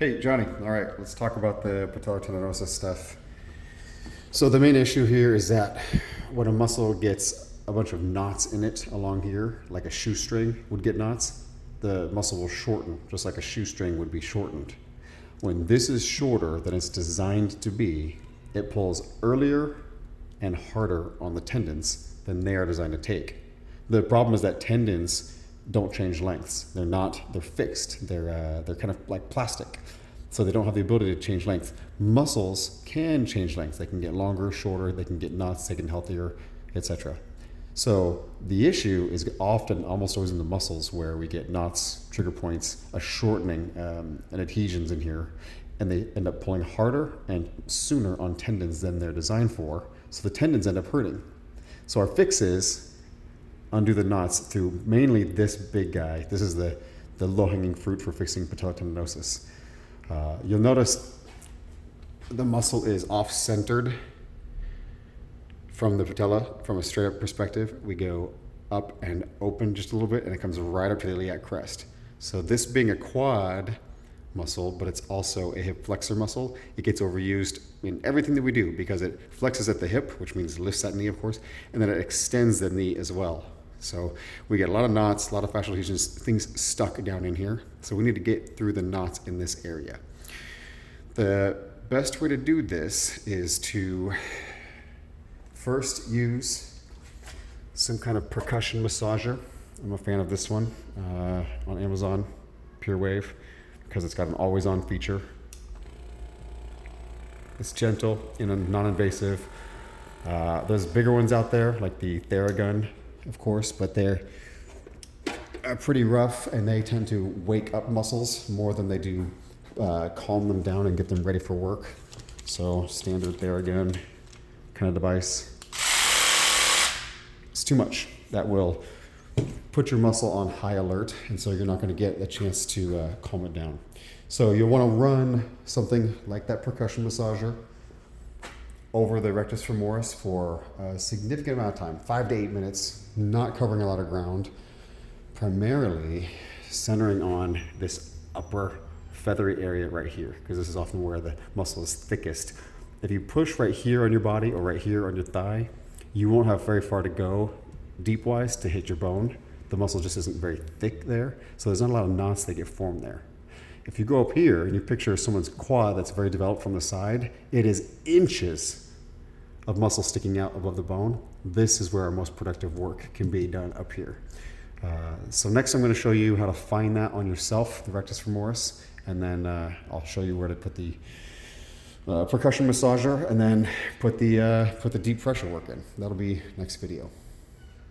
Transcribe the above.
Hey, Johnny. All right, let's talk about the patellar tendinosis stuff. So the main issue here is that when a muscle gets a bunch of knots in it along here, like a shoestring would get knots, the muscle will shorten, just like a shoestring would be shortened. When this is shorter than it's designed to be, it pulls earlier and harder on the tendons than they are designed to take. The problem is that tendons don't change lengths. They're fixed. They're kind of like plastic. So they don't have the ability to change length. Muscles can change length. They can get longer, shorter, they can get knots, they can healthier, etc. So the issue is often, almost always in the muscles where we get knots, trigger points, a shortening, and adhesions in here, and they end up pulling harder and sooner on tendons than they're designed for. So the tendons end up hurting. So our fix is undo the knots through mainly this big guy. This is the low-hanging fruit for fixing patellar tendinosis. You'll notice the muscle is off-centered from the patella. From a straight-up perspective, we go up and open just a little bit, and it comes right up to the iliac crest. So this being a quad muscle, but it's also a hip flexor muscle, it gets overused in everything that we do because it flexes at the hip, which means lifts that knee, of course, and then it extends the knee as well. So we get a lot of knots, a lot of fascial adhesions, things stuck down in here. So we need to get through the knots in this area. The best way to do this is to first use some kind of percussion massager. I'm a fan of this one on Amazon, Pure Wave, because it's got an always-on feature. It's gentle and non-invasive. There's bigger ones out there, like the Theragun, of course, but they're pretty rough and they tend to wake up muscles more than they do calm them down and get them ready for work. So standard Theragun kind of device. It's too much. That will put your muscle on high alert, and so you're not going to get a chance to calm it down. So you'll want to run something like that percussion massager over the rectus femoris for a significant amount of time, 5 to 8 minutes, not covering a lot of ground, primarily centering on this upper feathery area right here, because this is often where the muscle is thickest. If you push right here on your body or right here on your thigh, you won't have very far to go deep-wise to hit your bone. The muscle just isn't very thick there, so there's not a lot of knots that get formed there. If you go up here and you picture someone's quad that's very developed from the side, it is inches of muscle sticking out above the bone. This is where our most productive work can be done up here. So next I'm going to show you how to find that on yourself, the rectus femoris, and then I'll show you where to put the percussion massager and then put the deep pressure work in. That'll be next video.